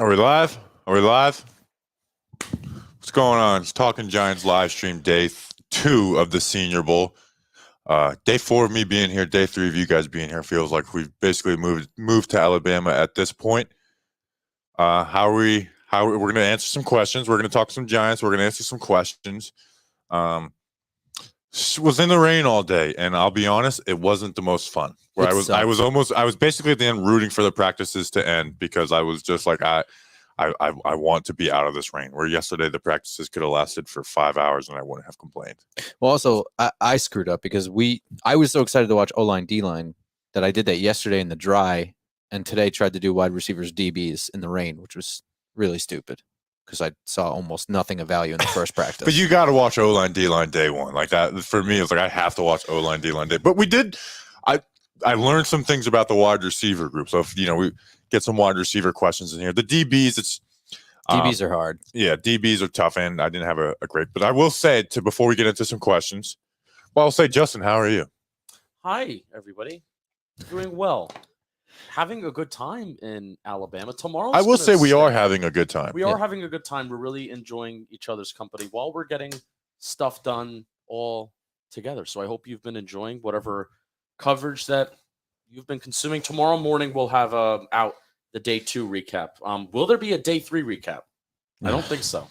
Are we live? Are we live? What's going on? It's Talking Giants live stream day 2 of the Senior Bowl. Day 4 of me being here, day 3 of you guys being here. Feels like we've basically moved to Alabama at this point. We're going to answer some questions. We're going to talk some Giants. We're going to answer some questions. Was in the rain all day, and I'll be honest, it wasn't the most fun. I was basically at the end rooting for the practices to end because I was just like, I want to be out of this rain. Where yesterday the practices could have lasted for 5 hours and I wouldn't have complained. Well, also I screwed up because I was so excited to watch O-line, D-line that I did that yesterday in the dry, and today tried to do wide receivers, DBs in the rain, which was really stupid because I saw almost nothing of value in the first practice. But you got to watch O-line, D-line day one. Like that for me, it's like I have to watch O-line, D-line day. But we did. I learned some things about the wide receiver group. So if we get some wide receiver questions in here. The DBs, DBs are hard. Yeah, DBs are tough, and I didn't have a great. But I will say before we get into some questions, well, I'll say, Justin, how are you? Hi, everybody. Doing well. Having a good time in Alabama. Tomorrow, I will say we are having a good time. We are having a good time. We're really enjoying each other's company while we're getting stuff done all together. So I hope you've been enjoying whatever coverage that you've been consuming. Tomorrow morning we'll have out the day 2 recap. Will there be a day 3 recap? I don't think so.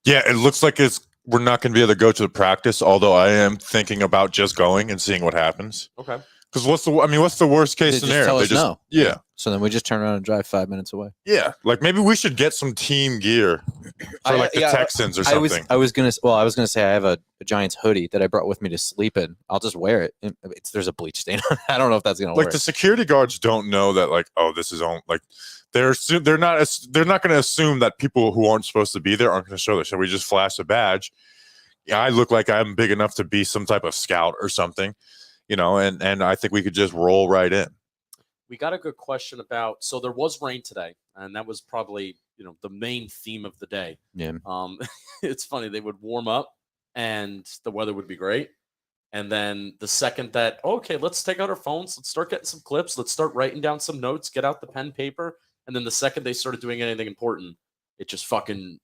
Yeah, it looks like we're not going to be able to go to the practice, although I am thinking about just going and seeing what happens. Okay. Because what's the worst case scenario? Just tell us no. Yeah. So then we just turn around and drive 5 minutes away. Yeah. Like maybe we should get some team gear for the Texans or something. I was gonna say I have a Giants hoodie that I brought with me to sleep in. I'll just wear it. There's a bleach stain on it. I don't know if that's gonna work. Like the security guards don't know that this is on they're not going to assume that people who aren't supposed to be there aren't going to show their. So we just flash a badge. Yeah, I look like I'm big enough to be some type of scout or something. And I think we could just roll right in. We got a good question about, so there was rain today, and that was probably, the main theme of the day. Yeah. It's funny, they would warm up and the weather would be great. And then the second that, okay, let's take out our phones, let's start getting some clips, let's start writing down some notes, get out the pen, paper. And then the second they started doing anything important, it just fucking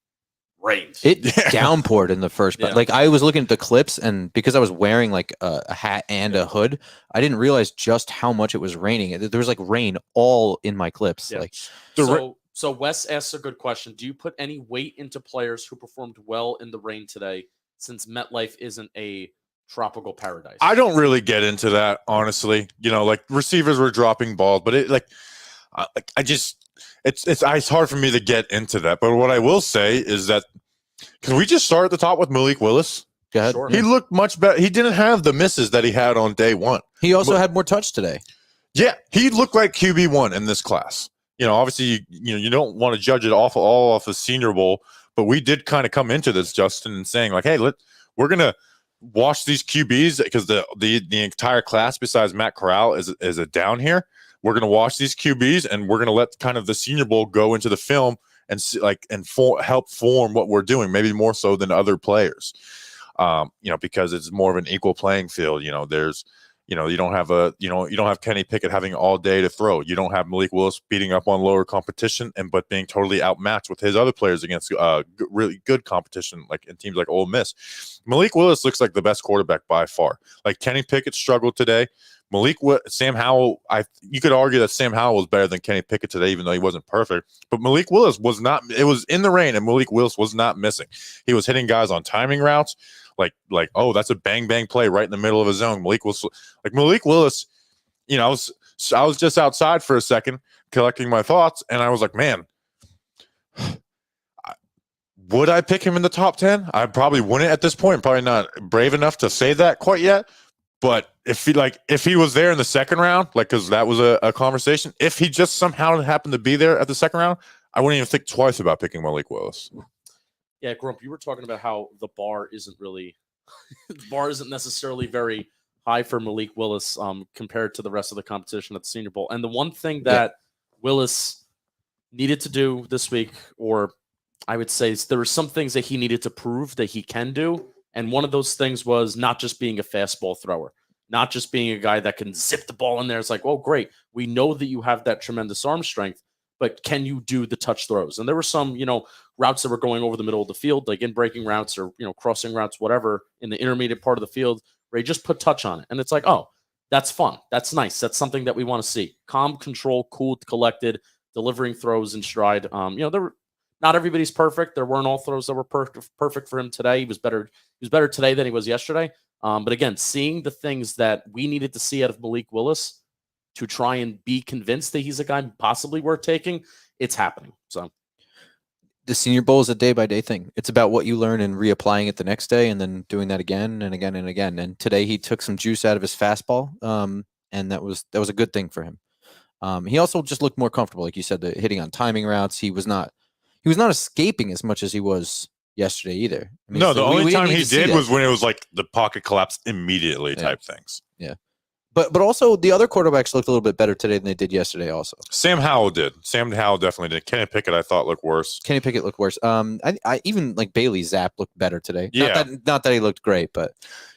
rained. It downpoured in the first. Yeah. Like I was looking at the clips, and because I was wearing like a hat and a hood, I didn't realize just how much it was raining. There was like rain all in my clips. Yeah. Like so Wes asks a good question. Do you put any weight into players who performed well in the rain today, since MetLife isn't a tropical paradise? I don't really get into that, honestly. Like receivers were dropping balls, but it's hard for me to get into that. But what I will say is that, can we just start at the top with Malik Willis? Go ahead. Sure. He looked much better. He didn't have the misses that he had on day 1. He also had more touch today. Yeah, he looked like QB1 in this class. Obviously, you don't want to judge it all off the Senior Bowl, but we did kind of come into this, Justin, and saying like, hey, we're gonna watch these QBs because the entire class besides Matt Corral is a down here. We're going to watch these QBs, and we're going to let kind of the Senior Bowl go into the film and see, help form what we're doing, maybe more so than other players. Because it's more of an equal playing field. There's, you don't have Kenny Pickett having all day to throw. You don't have Malik Willis beating up on lower competition but being totally outmatched with his other players against really good competition, like in teams like Ole Miss. Malik Willis looks like the best quarterback by far. Like Kenny Pickett struggled today. Sam Howell, you could argue that Sam Howell was better than Kenny Pickett today, even though he wasn't perfect. But Malik Willis was not. It was in the rain, and Malik Willis was not missing. He was hitting guys on timing routes, like that's a bang bang play right in the middle of his zone. Malik Willis, I was just outside for a second collecting my thoughts, and I was like, man, would I pick him in the top 10? I probably wouldn't at this point. Probably not brave enough to say that quite yet. But if he was there in the second round, because that was a conversation, if he just somehow happened to be there at the second round, I wouldn't even think twice about picking Malik Willis. Yeah, Grump, you were talking about how the bar isn't necessarily very high for Malik Willis compared to the rest of the competition at the Senior Bowl. And the one thing that Willis needed to do this week, or I would say there were some things that he needed to prove that he can do. And one of those things was not just being a fastball thrower, not just being a guy that can zip the ball in there. It's like, oh, great. We know that you have that tremendous arm strength, but can you do the touch throws? And there were some, routes that were going over the middle of the field, like in breaking routes or, crossing routes, whatever, in the intermediate part of the field, where he just put touch on it. And it's like, oh, that's fun. That's nice. That's something that we want to see. Calm, control, cool, collected, delivering throws in stride. Not everybody's perfect. There weren't all throws that were perfect for him today. He was better today than he was yesterday. But again, seeing the things that we needed to see out of Malik Willis to try and be convinced that he's a guy possibly worth taking, it's happening. So the Senior Bowl is a day-by-day thing. It's about what you learn and reapplying it the next day and then doing that again and again and again. And today he took some juice out of his fastball, and that was a good thing for him. He also just looked more comfortable, like you said, the hitting on timing routes. He was not escaping as much as he was yesterday either. I mean, no, the only time he did was when it was like the pocket collapsed immediately type things. Yeah. But also the other quarterbacks looked a little bit better today than they did yesterday also. Sam Howell definitely did. Kenny Pickett I thought looked worse. I even like Bailey Zapp looked better today. Yeah. Not that he looked great, but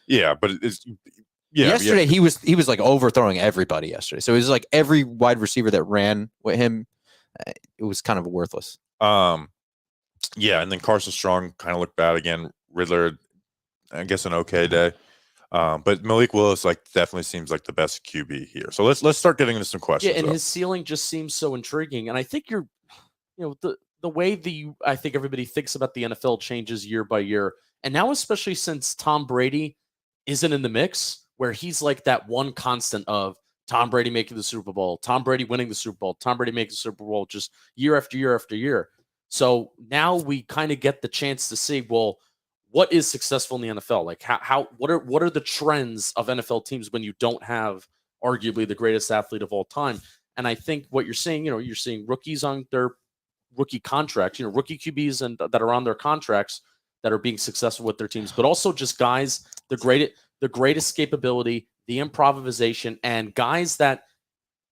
yesterday he was like overthrowing everybody yesterday. So it was like every wide receiver that ran with him, it was kind of worthless. And then Carson Strong kind of looked bad again. Riddler, I guess an okay day. But Malik Willis definitely seems like the best QB here. So let's start getting into some questions. Yeah, and his ceiling just seems so intriguing. And I think the way I think everybody thinks about the NFL changes year by year. And now, especially since Tom Brady isn't in the mix, where he's like that one constant of Tom Brady making the Super Bowl, Tom Brady winning the Super Bowl, Tom Brady making the Super Bowl just year after year after year. So now we kind of get the chance to see, well, what is successful in the NFL? Like what are the trends of NFL teams when you don't have arguably the greatest athlete of all time? And I think what you're seeing, you're seeing rookies on their rookie contracts, rookie QBs and that are on their contracts that are being successful with their teams, but also just guys, the great escapability, the improvisation, and guys that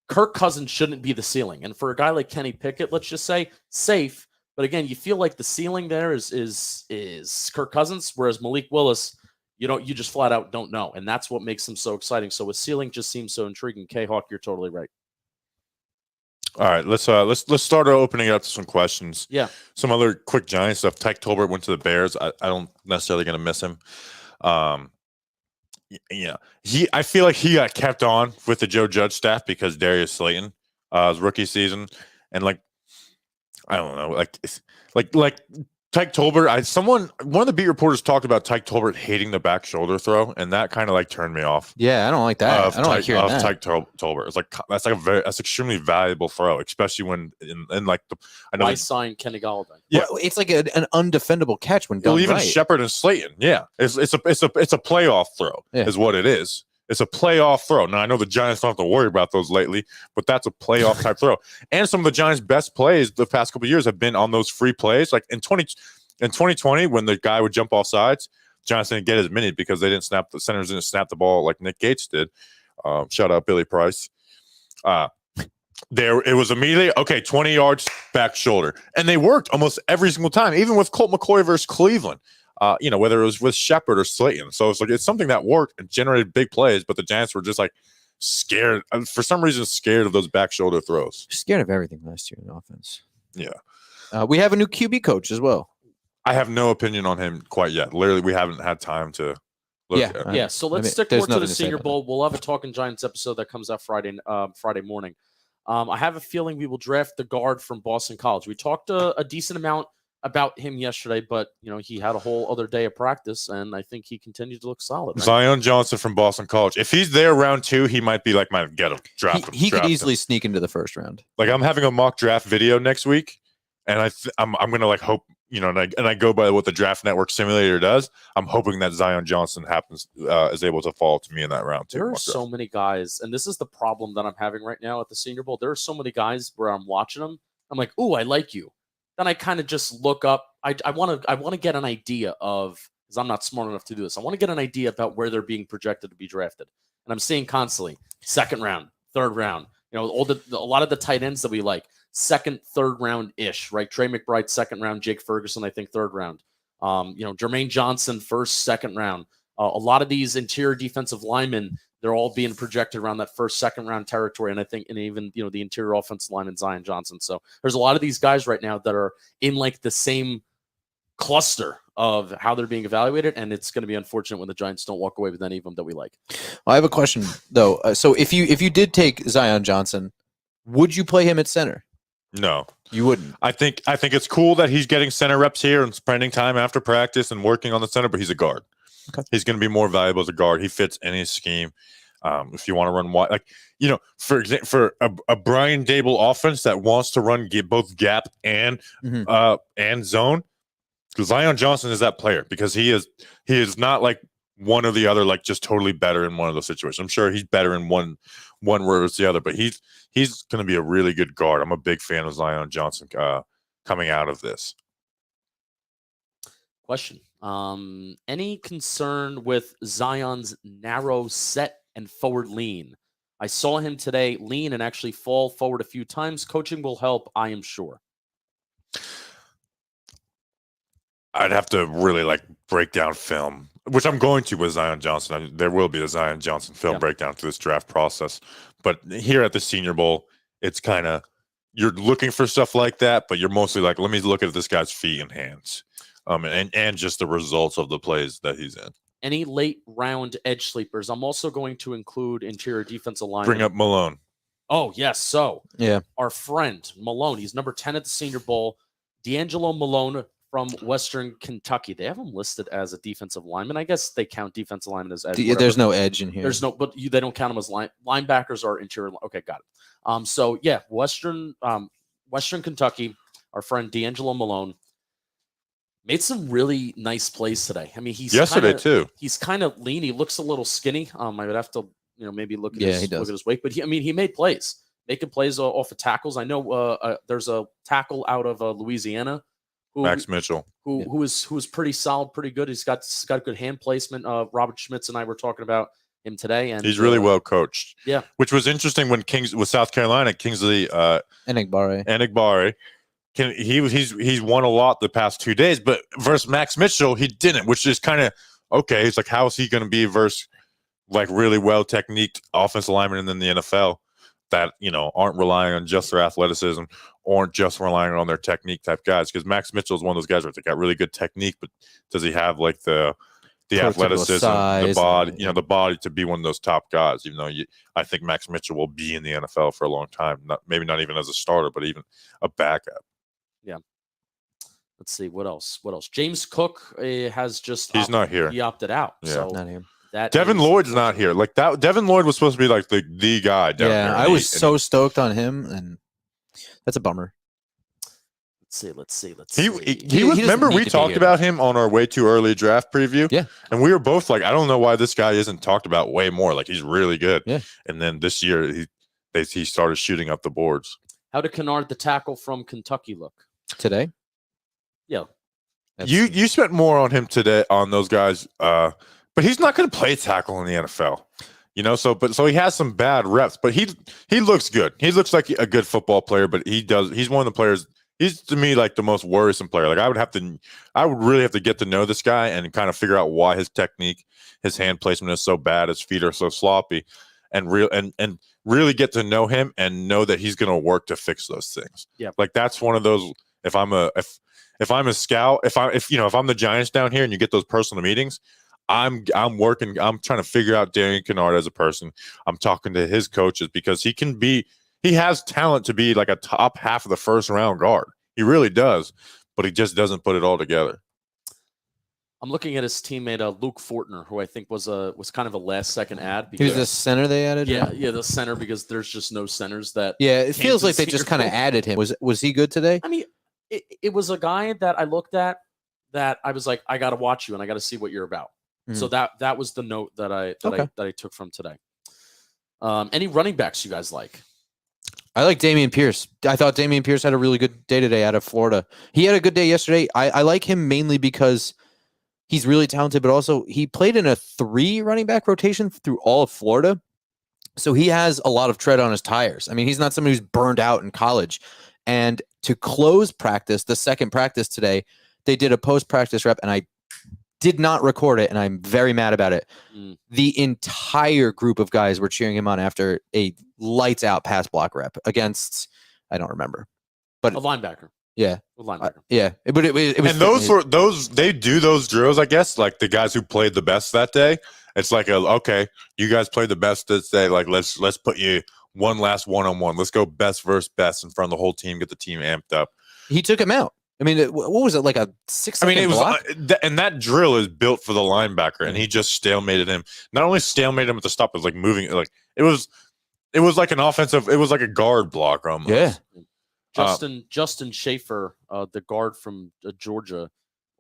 Kirk Cousins shouldn't be the ceiling. And for a guy like Kenny Pickett, let's just say safe. But again, you feel like the ceiling there is Kirk Cousins, whereas Malik Willis, you just flat out don't know, and that's what makes him so exciting. So his ceiling just seems so intriguing. K-Hawk, you're totally right. All right, let's start opening it up to some questions. Yeah, some other quick Giants stuff. Tyke Tolbert went to the Bears. I don't necessarily going to miss him. I feel like he got kept on with the Joe Judge staff because Darius Slayton, his rookie season, and I don't know, like Tyke Tolbert. One of the beat reporters talked about Tyke Tolbert hating the back shoulder throw, and that kind of turned me off. Yeah, I don't like that. I don't like hearing that. Tyke Tolbert. It's that's extremely valuable throw, especially when I signed Kenny Galladay. Yeah, well, it's like an undefendable catch when done even right. Shepard and Slayton. Yeah, it's a playoff throw, is what it is. It's a playoff throw. Now, I know the Giants don't have to worry about those lately, but that's a playoff type throw. And some of the Giants' best plays the past couple of years have been on those free plays. Like in 2020, when the guy would jump off sides, Giants didn't get as many because the centers didn't snap the ball like Nick Gates did. Shout out Billy Price. It was immediately, 20 yards back shoulder. And they worked almost every single time, even with Colt McCoy versus Cleveland. Whether it was with Shepard or Slayton. So it's something that worked and generated big plays, but the Giants were just scared, for some reason, scared of those back shoulder throws. Scared of everything last year in offense. Yeah. We have a new QB coach as well. I have no opinion on him quite yet. Literally, we haven't had time to look at. Yeah. So let's stick more to the Senior Bowl. We'll have a Talking Giants episode that comes out Friday morning. I have a feeling we will draft the guard from Boston College. We talked a decent amount about him yesterday, but he had a whole other day of practice, and I think he continued to look solid. Right? Zion Johnson from Boston College. If he's there round 2, he might be my get him, draft him. He could easily sneak into the first round. I'm having a mock draft video next week, and I'm gonna hope and I go by what the Draft Network simulator does. I'm hoping that Zion Johnson is able to fall to me in that round 2. There are so many guys, and this is the problem that I'm having right now at the Senior Bowl. There are so many guys where I'm watching them. I'm like, ooh, I like you. Then I kind of just look up. I want to get an idea of, because I'm not smart enough to do this. I want to get an idea about where they're being projected to be drafted. And I'm seeing constantly 2nd round, 3rd round. A lot of the tight ends that we like, 2nd, 3rd round ish, right? Trey McBride 2nd round, Jake Ferguson I think 3rd round. Jermaine Johnson 1st, 2nd round. A lot of these interior defensive linemen they're all being projected around that first, second round territory. And I think, and even, the interior offensive lineman, Zion Johnson. So there's a lot of these guys right now that are in like the same cluster of how they're being evaluated. And it's going to be unfortunate when the Giants don't walk away with any of them that we like. Well, I have a question though. So if you did take Zion Johnson, would you play him at center? No, you wouldn't. I think it's cool that he's getting center reps here and spending time after practice and working on the center, but he's a guard. Okay. He's going to be more valuable as a guard. He fits any scheme. If you want to run wide, like, for example, for a Brian Dable offense that wants to run both gap and zone, Zion Johnson is that player, because he is not like one or the other, like just totally better in one of those situations. I'm sure he's better in one versus the other, but he's going to be a really good guard. I'm a big fan of Zion Johnson coming out of this. Question. Any concern with Zion's narrow set and forward lean? I saw him today lean and actually fall forward a few times. Coaching will help, I am sure. I'd have to really break down film, which I'm going to with Zion Johnson. There will be a Zion Johnson film breakdown to this draft process. But here at the Senior Bowl, it's kind of, you're looking for stuff like that, but you're mostly like, let me look at this guy's feet and hands, and just the results of the plays that he's in. Any late round edge sleepers? I'm also going to include interior defensive line. Bring up Malone. Oh, yes. So, yeah, our friend Malone, he's number 10 at the Senior Bowl. Angelo Malone from Western Kentucky. They have him listed as a defensive lineman. I guess they count defensive lineman as edge. There's no edge in here. There's no, but they don't count them as linebackers or interior. Okay, got it. So yeah, Western Kentucky. Our friend Angelo Malone made some really nice plays today. I mean, he's yesterday too. He's kind of lean. He looks a little skinny. I would have to, maybe look at his weight, but he made plays, making plays off of tackles. I know there's a tackle out of Louisiana. Max Mitchell, who was pretty solid, pretty good. He's got good hand placement. Robert Schmitz and I were talking about him today, and he's really well coached. Yeah, which was interesting when with South Carolina, Kingsley Enagbare. He's won a lot the past 2 days, but versus Max Mitchell, he didn't, which is kind of okay. It's like, how is he going to be versus really well techniqued offensive linemen in the NFL that aren't relying on just their athleticism, aren't just relying on their technique type guys? Because Max Mitchell is one of those guys where they got really good technique, but does he have the athleticism, the body, the body to be one of those top guys? Even though I think Max Mitchell will be in the NFL for a long time, maybe not even as a starter, but even a backup. Yeah. Let's see what else. James Cook has just he's not here. He opted out. Yeah. So not here. Devin Lloyd's not here. Devin Lloyd was supposed to be the guy down there. Yeah, I was so stoked on him, and that's a bummer. Let's see. He was. Remember, we talked about him on our way too early draft preview. Yeah, and we were both like, I don't know why this guy isn't talked about way more. He's really good. Yeah, and then this year he started shooting up the boards. How did Kennard, the tackle from Kentucky, look today? Yeah, you spent more on him today on those guys, but he's not going to play tackle in the NFL. So he has some bad reps, but he looks good. He looks like a good football player, but he's one of the players. He's to me the most worrisome player. I would really have to get to know this guy and kind of figure out why his technique, his hand placement is so bad, his feet are so sloppy, and really get to know him and know that he's going to work to fix those things. Yeah, that's one of those. If I'm a scout, if I'm the Giants down here and you get those personal meetings, I'm working. I'm trying to figure out Darian Kennard as a person. I'm talking to his coaches because he has talent to be a top half of the first round guard. He really does, but he just doesn't put it all together. I'm looking at his teammate Luke Fortner, who I think was kind of a last second ad. He was the center they added. Yeah, the center, because there's just no centers that. Yeah, it feels like they just kind of added him. Was he good today? I mean, it was a guy that I looked at that I was like, I got to watch you and I got to see what you're about. Mm-hmm. So that was the note that I took from today. Any running backs you guys like? I like Dameon Pierce. I thought Dameon Pierce had a really good day today out of Florida. He had a good day yesterday. I like him mainly because he's really talented, but also he played in a 3 running back rotation through all of Florida. So he has a lot of tread on his tires. I mean, he's not somebody who's burned out in college. And to close practice, the second practice today, they did a post-practice rep, and I did not record it, and I'm very mad about it. The entire group of guys were cheering him on after a lights out pass block rep against, I don't remember, but a linebacker. Yeah, A linebacker. yeah, but it was. And those they do those drills, I guess, like the guys who played the best that day. It's like okay, you guys played the best this day. Like let's put you one last one-on-one. Let's go best versus best in front of the whole team. Get the team amped up. He took him out. I mean, what was it, like a 6 I mean, it was, block? and that drill is built for the linebacker, and he just stalemated him. Not only stalemated him at the stop, it was like moving. Like it was like an offensive. It was like a guard block almost. Yeah. Justin Schaefer, the guard from Georgia,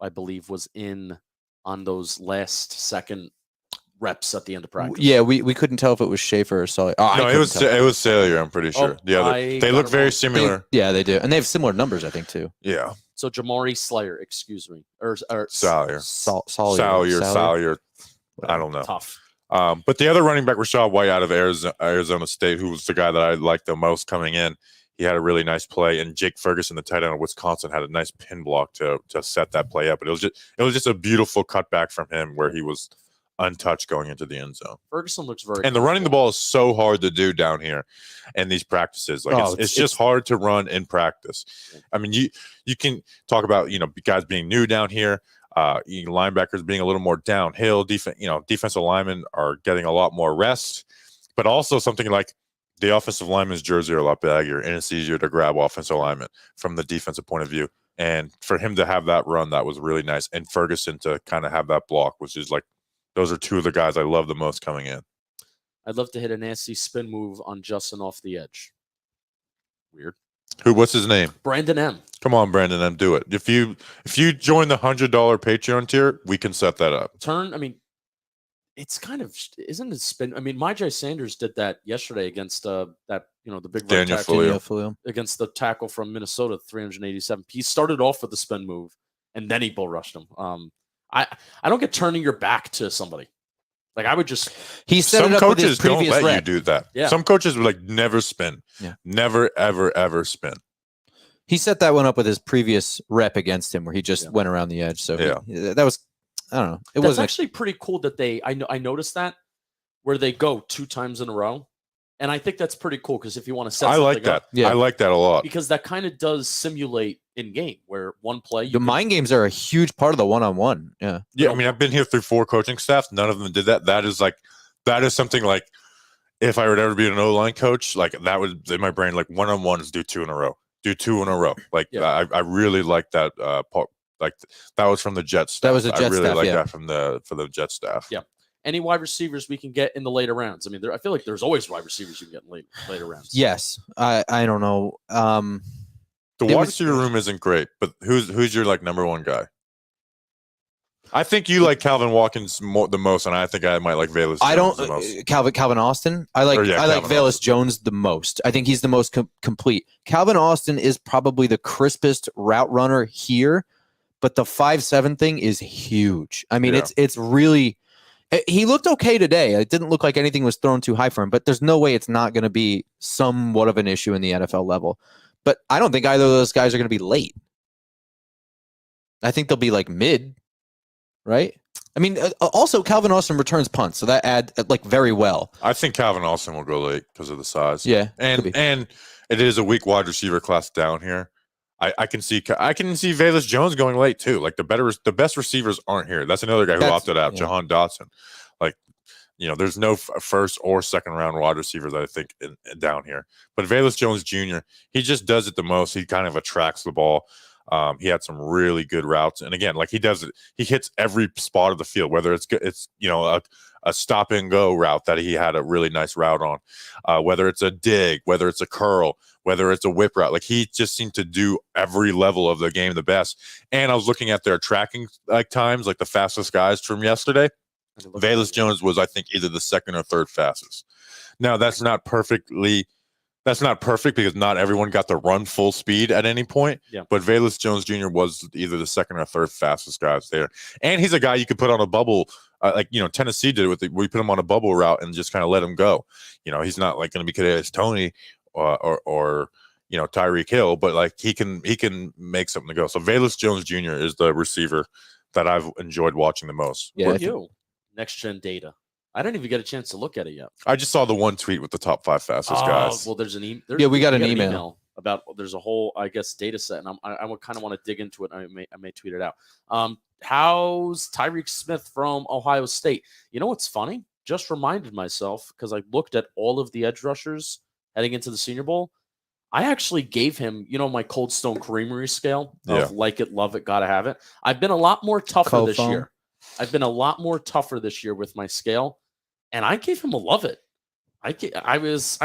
I believe, was in on those last second reps at the end of practice. Yeah, we couldn't tell if it was Schaefer or Sully. Oh, No, it was Salyer, I'm pretty sure. They look very similar. They do, and they have similar numbers, I think, too. Yeah. So Jamari Slayer, excuse me, or Salyer. Salyer. I don't know. Tough. But the other running back, Rashad White out of Arizona State, who was the guy that I liked the most coming in. He had a really nice play, and Jake Ferguson, the tight end of Wisconsin, had a nice pin block to set that play up. But it was just a beautiful cutback from him where he was untouched going into the end zone. Ferguson looks very and the running the ball is so hard to do down here in these practices. Like it's just hard to run in practice. I mean, you can talk about guys being new down here, linebackers being a little more downhill. Defensive linemen are getting a lot more rest, but also something like the offensive lineman's jersey are a lot baggier, and it's easier to grab offensive linemen from the defensive point of view. And for him to have that run, that was really nice. And Ferguson to kind of have that block, which is like, those are two of the guys I love the most coming in. I'd love to hit a nasty spin move on Justin off the edge. Weird. What's his name? Brandon M. Come on, Brandon M. Do it. If you join the $100 Patreon tier, we can set that up. I mean, it's kind of, isn't it spin? I mean, Myjai Sanders did that yesterday against the big Daniel tackle against the tackle from Minnesota, 387. He started off with the spin move, and then he bull rushed him. I don't get turning your back to somebody. Like I would just. He set some it up coaches with his previous don't let rep. you do that. Yeah. Some coaches would like never spin. Yeah. Never ever spin. He set that one up with his previous rep against him, where he just went around the edge. So that was, I don't know. That's actually pretty cool that I noticed that where they go 2 times in a row. And I think that's pretty cool because if you want to set I like that. up, Yeah. I like that a lot. because that kind of does simulate in game where one play. The mind games are a huge part of the one-on-one. Yeah. Yeah, I mean, I've been here through 4 coaching staffs. None of them did that. That is something like, if I would ever be an O-line coach, like that would in my brain, like one-on-one is do 2 in a row. Do 2 in a row. Like I really like that part. Like that was from the Jets staff. That was a Jets I really staff, like yeah. that for the Jets staff. Yeah. Any wide receivers we can get in the later rounds. I mean, I feel like there's always wide receivers you can get in later rounds. Yes. I don't know. The wide receiver room isn't great, but who's your like number one guy? I think you like Calvin Watkins the most, and I think I might like Velus Jones the most. Calvin Austin. I like Velus Jones the most. I think he's the most complete. Calvin Austin is probably the crispest route runner here, but the 5'7" thing is huge. I mean, it's really. He looked okay today. It didn't look like anything was thrown too high for him, but there's no way it's not going to be somewhat of an issue in the NFL level. But I don't think either of those guys are going to be late. I think they'll be like mid, right? I mean, also Calvin Austin returns punts, so that adds like very well. I think Calvin Austin will go late because of the size. Yeah, and it is a weak wide receiver class down here. I can see Velus Jones going late too. Like the best receivers aren't here. That's another guy who opted out, Jahan Dotson. Like, there's no first or second round wide receivers I think down here. But Velus Jones Jr., he just does it the most. He kind of attracts the ball. He had some really good routes, and again, like he does it, he hits every spot of the field. Whether it's a stop and go route that he had a really nice route on, whether it's a dig, whether it's a curl, whether it's a whip route, like he just seemed to do every level of the game the best. And I was looking at their tracking times, like the fastest guys from yesterday. Velus Jones was, I think, either the second or third fastest. Now that's not perfect because not everyone got to run full speed at any point. Yeah. But Velus Jones Jr. was either the second or third fastest guys there. And he's a guy you could put on a bubble. Tennessee did it we put him on a bubble route and just kind of let him go. He's not like going to be Kadarius Toney or Tyreek Hill, but like he can make something to go. So Velus Jones Jr. is the receiver that I've enjoyed watching the most. Yeah, What I think- you? Next gen data. I didn't even get a chance to look at it yet. I just saw the one tweet with the top 5 fastest guys. Well, there's an email. Yeah, we got an email. About there's a whole, I guess, data set, and I would kind of want to dig into it. I may tweet it out. How's Tyreek Smith from Ohio State? You know what's funny? Just reminded myself because I looked at all of the edge rushers heading into the Senior Bowl. I actually gave him, my Cold Stone Creamery scale of like it, love it, gotta have it. I've been a lot more tougher this year. I've been a lot more tougher this year with my scale, and I gave him a love it. I was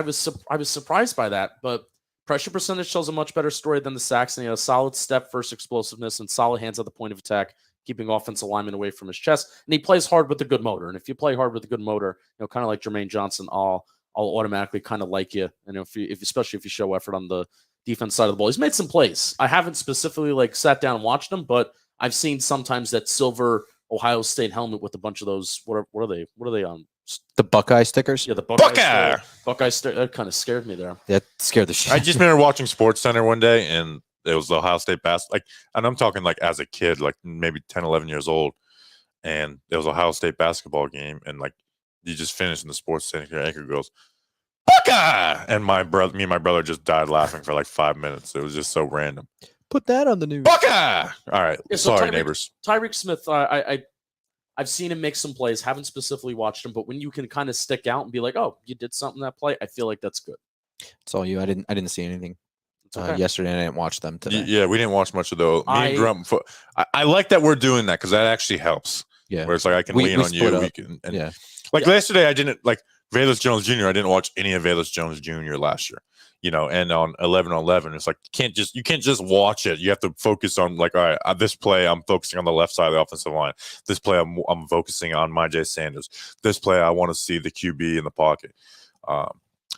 surprised by that, but pressure percentage tells a much better story than the sacks, and he had a solid step, first explosiveness, and solid hands at the point of attack, keeping offensive linemen away from his chest. And he plays hard with a good motor. And if you play hard with a good motor, kind of like Jermaine Johnson, I'll automatically kind of like you. And especially if you show effort on the defense side of the ball, he's made some plays. I haven't specifically sat down and watched them, but I've seen sometimes that silver Ohio State helmet with a bunch of those. What are they? What are they on? The Buckeye stickers? Yeah, the Buckeye sticker. That kind of scared me there. That scared the shit. I just remember watching Sports Center one day, and it was the Ohio State basketball. And I'm talking as a kid, maybe 10, 11 years old, and there was an Ohio State basketball game, and you just finished in the Sports Center. Anchor goes, Buckeye! And me and my brother just died laughing for 5 minutes. It was just so random. Put that on the news. Buckeye! All right. Yeah, so sorry, neighbors. Tyreek Smith, I've seen him make some plays, haven't specifically watched him, but when you can kind of stick out and be like, oh, you did something that play, I feel like that's good. It's all you. I didn't see anything yesterday. I didn't watch them today. Yeah, we didn't watch much of those. Me and Grump. I like that we're doing that because that actually helps. Yeah. Where it's I can lean on you. We can, yesterday, I didn't Valus Jones Jr. I didn't watch any of Valus Jones Jr. last year. And on 11-on-11, it's you can't just watch it. You have to focus on all right, this play I'm focusing on the left side of the offensive line. This play I'm focusing on Myjai Sanders. This play I want to see the QB in the pocket.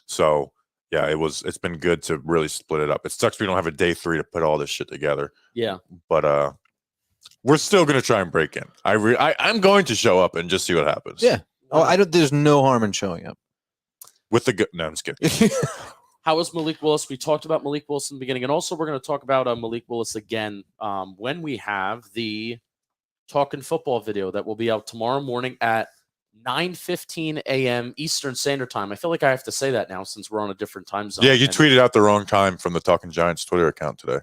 So yeah, it's been good to really split it up. It sucks we don't have a day 3 to put all this shit together. Yeah, but we're still gonna try and break in. I'm going to show up and just see what happens. Yeah. Oh, there's no harm in showing up. With the no, I'm just kidding. How is Malik Willis? We talked about Malik Willis in the beginning, and also we're going to talk about Malik Willis again when we have the Talkin' Football video that will be out tomorrow morning at 9:15 a.m. Eastern Standard Time. I feel like I have to say that now since we're on a different time zone. Yeah, you tweeted out the wrong time from the Talking Giants Twitter account today.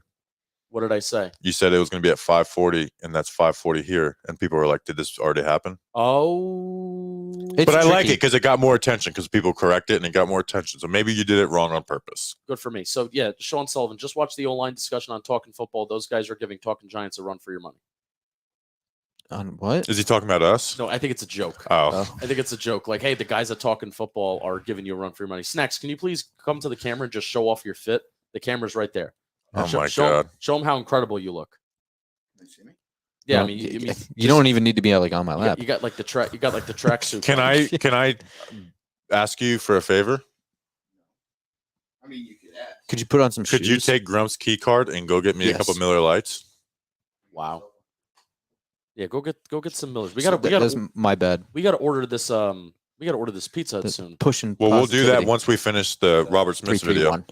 What did I say? You said it was going to be at 5:40, and that's 5:40 here. And people were like, "Did this already happen?" Oh, but I like it because it got more attention because people correct it and it got more attention. So maybe you did it wrong on purpose. Good for me. So yeah, Sean Sullivan, just watch the O-line discussion on Talking Football. Those guys are giving Talking Giants a run for your money. On what? Is he talking about us? No, I think it's a joke. Oh. I think it's a joke. Hey, the guys at Talking Football are giving you a run for your money. Snacks, can you please come to the camera and just show off your fit? The camera's right there. Oh my God! Show them how incredible you look. Can you see me? Yeah, No, you don't even need to be on my lap. You got the track. You got the track suit. Can I ask you for a favor? I mean, you could ask. Could you put on some shoes? Could you take Grump's key card and go get me a couple Miller Lights? Wow. Yeah, go get some Millers. That's my bad. We gotta order this. We gotta order this pizza soon. Pushing. Well, we'll do that once we finish the Robert Smith video.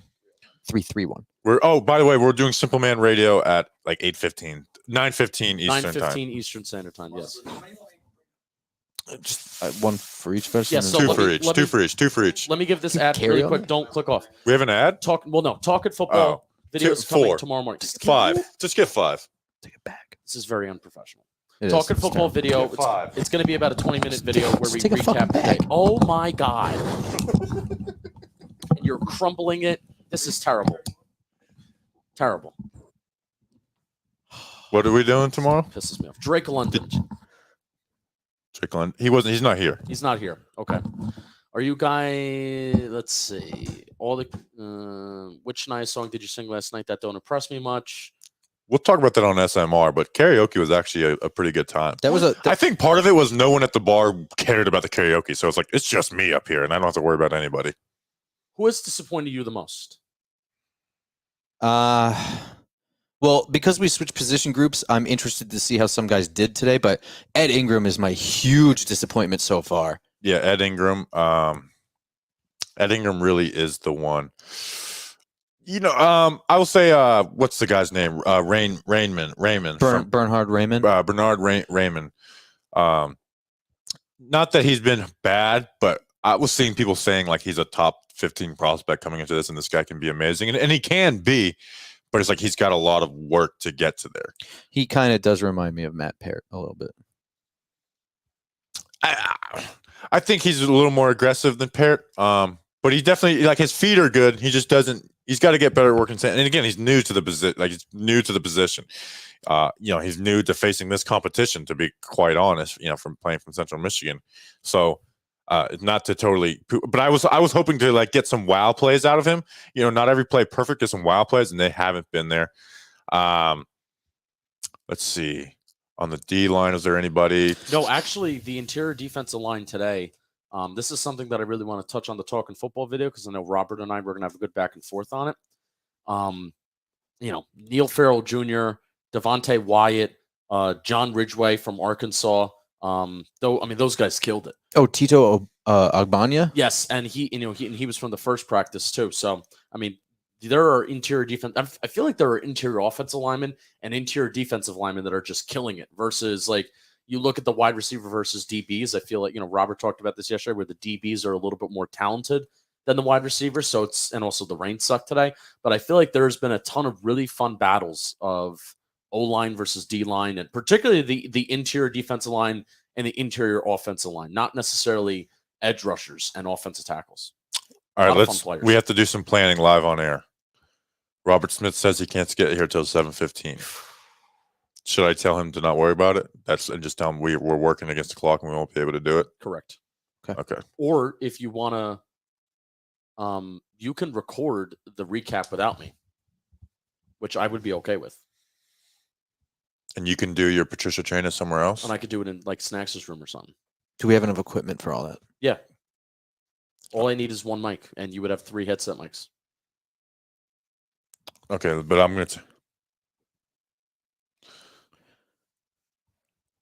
3-3-1. By the way, we're doing Simple Man Radio at 8:15, 9:15 Eastern 9:15 time. Eastern Standard Time. Yes. Just one for each person. Yeah, so two for each. Let me give this Keep ad really carry quick. on. Don't click off. We have an ad? Talking Football videos coming 4. tomorrow morning. 5. Just get 5. Take it back. This is very unprofessional. It is. Talking It's Football terrible. video. It's going to be about a 20-minute video where we Take a fucking recap the day. bag. Oh my God. And you're crumbling it. This is terrible. Terrible. What are we doing tomorrow? Pisses me off. Drake London. He's not here. He's not here. Okay. Are you guys? Let's see. All the which nice song did you sing last night that don't impress me much? We'll talk about that on SMR, but karaoke was actually a pretty good time. I think part of it was no one at the bar cared about the karaoke, so it's just me up here, and I don't have to worry about anybody. Who has disappointed you the most? Well, because we switched position groups, I'm interested to see how some guys did today, but Ed Ingram is my huge disappointment so far. Yeah, Ed Ingram. Ed Ingram really is the one. I will say, what's the guy's name? Raymond. Bernhard Raymond. Bernard Raymond. Not that he's been bad, but I was seeing people saying like he's a top 15 prospect coming into this, and this guy can be amazing, and he can be, but it's like he's got a lot of work to get to there. He kind of does remind me of Matt Parrott a little bit. I think he's a little more aggressive than Parrott, but he definitely, like, his feet are good. He just doesn't. He's got to get better at working. And again, he's new to the position. Like, he's new to the position. He's new to facing this competition. To be quite honest, from playing from Central Michigan, so not to totally. But I was hoping to like get some wow plays out of him. Not every play perfect. Get some wow plays, and they haven't been there. Let's see. On the D line, is there anybody? No, actually, the interior defensive line today. This is something that I really want to touch on the Talking Football video because I know Robert and I were going to have a good back and forth on it. Neil Farrell Jr., Devontae Wyatt, John Ridgway from Arkansas. Those guys killed it. Oh, Tito Agbanya? Yes, and he was from the first practice too. So, there are interior defense. I feel like there are interior offensive linemen and interior defensive linemen that are just killing it versus like you look at the wide receiver versus DBs. I feel like, Robert talked about this yesterday where the DBs are a little bit more talented than the wide receivers. So and also the rain sucked today, but I feel like there's been a ton of really fun battles of O-line versus D-line and particularly the interior defensive line and the interior offensive line, not necessarily edge rushers and offensive tackles. All right, we have to do some planning live on air. Robert Smith says he can't get here till 7:15. Should I tell him to not worry about it? And just tell him we're working against the clock and we won't be able to do it? Correct. Okay. Or if you want to, you can record the recap without me, which I would be okay with. And you can do your Patricia Traina somewhere else? And I could do it in like Snacks' room or something. Do we have enough equipment for all that? Yeah. All I need is one mic, and you would have 3 headset mics. Okay, but I'm going to...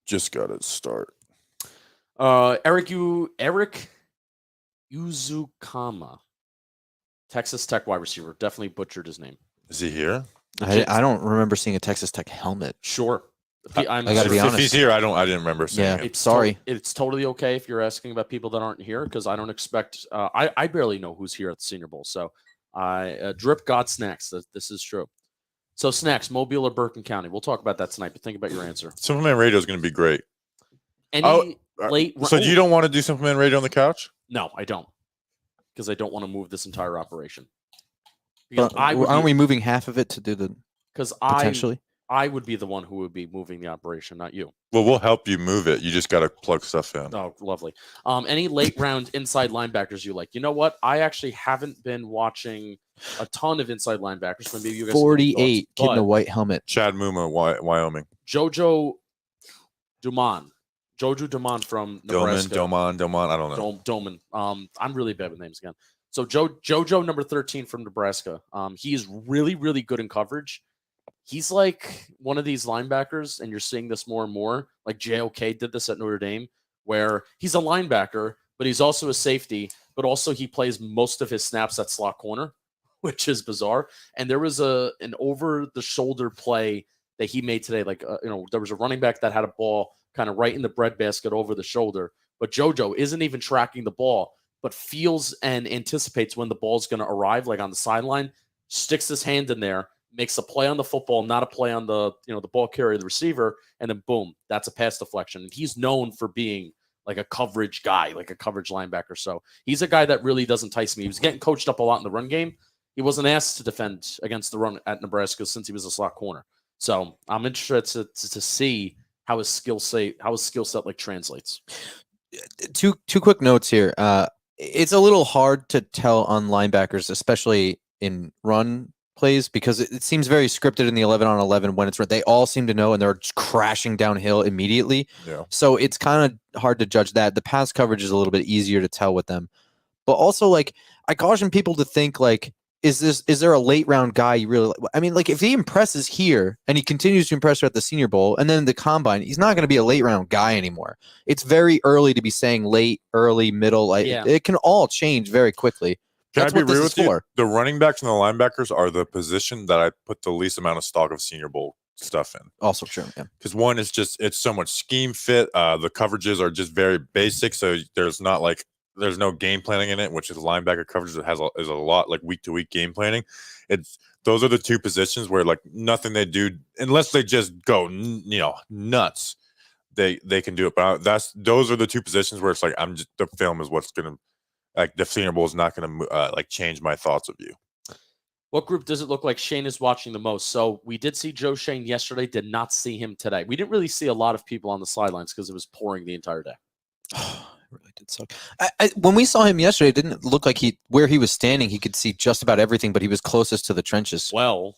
Just got to start. Eric Uzukama, Texas Tech wide receiver. Definitely butchered his name. Is he here? I don't remember seeing a Texas Tech helmet. Sure. I gotta be honest. If he's here, I didn't remember seeing him. Sorry. It's totally okay if you're asking about people that aren't here because I don't expect. I barely know who's here at the Senior Bowl. So Drip got Snacks. This is true. So Snacks, Mobile or Bergen County? We'll talk about that tonight. But think about your answer. Simpleman Radio is going to be great. Late? So you don't want to do Simpleman Radio on the couch? No, I don't, because I don't want to move this entire operation. Because aren't we moving half of it to do the? Because potentially. I would be the one who would be moving the operation, not you. Well, we'll help you move it. You just got to plug stuff in. Oh, lovely. Any late round inside linebackers you like? You know what? I actually haven't been watching a ton of inside linebackers. So maybe you guys 48 kid in a white helmet. Chad Muma, Wyoming. Jojo Duman from Nebraska. Doman. I don't know. Doman. I'm really bad with names again. So Jojo number 13 from Nebraska. He is really, really good in coverage. He's like one of these linebackers, and you're seeing this more and more. Like JOK did this at Notre Dame, where he's a linebacker, but he's also a safety, but also he plays most of his snaps at slot corner, which is bizarre. And there was an over-the-shoulder play that he made today. Like, there was a running back that had a ball kind of right in the breadbasket over the shoulder, but JoJo isn't even tracking the ball, but feels and anticipates when the ball's going to arrive, like on the sideline, sticks his hand in there, makes a play on the football, not a play on the ball carrier, the receiver, and then boom, that's a pass deflection. And he's known for being like a coverage guy, like a coverage linebacker. So he's a guy that really does entice me. He was getting coached up a lot in the run game. He wasn't asked to defend against the run at Nebraska since he was a slot corner. So I'm interested to see how his skill set like translates. Two quick notes here. It's a little hard to tell on linebackers, especially in run plays, because it seems very scripted in the 11-on-11 when it's run. They all seem to know, and they're just crashing downhill immediately. Yeah. So it's kind of hard to judge that. The pass coverage is a little bit easier to tell with them. But also, like, I caution people to think, like, is there a late round guy you really like? I mean, like, if he impresses here and he continues to impress at the Senior Bowl and then the Combine, he's not going to be a late round guy anymore. It's very early to be saying late, early, middle. It can all change very quickly. Can That's I be what this real is with you? for. The running backs and the linebackers are the position that I put the least amount of stock of Senior Bowl stuff in. Also true. Yeah. Because one is just it's so much scheme fit. The coverages are just very basic, so there's no game planning in it, which is linebacker coverage that is a lot like week to week game planning. Those are the two positions where like nothing they do unless they just go nuts. They can do it, but those are the two positions where it's like the film is what's gonna like the Senior Bowl is not gonna like change my thoughts of you. What group does it look like Shane is watching the most? So we did see Joe Shane yesterday, did not see him today. We didn't really see a lot of people on the sidelines because it was pouring the entire day. It really did suck. When we saw him yesterday, it didn't look like where he was standing, he could see just about everything, but he was closest to the trenches. Well,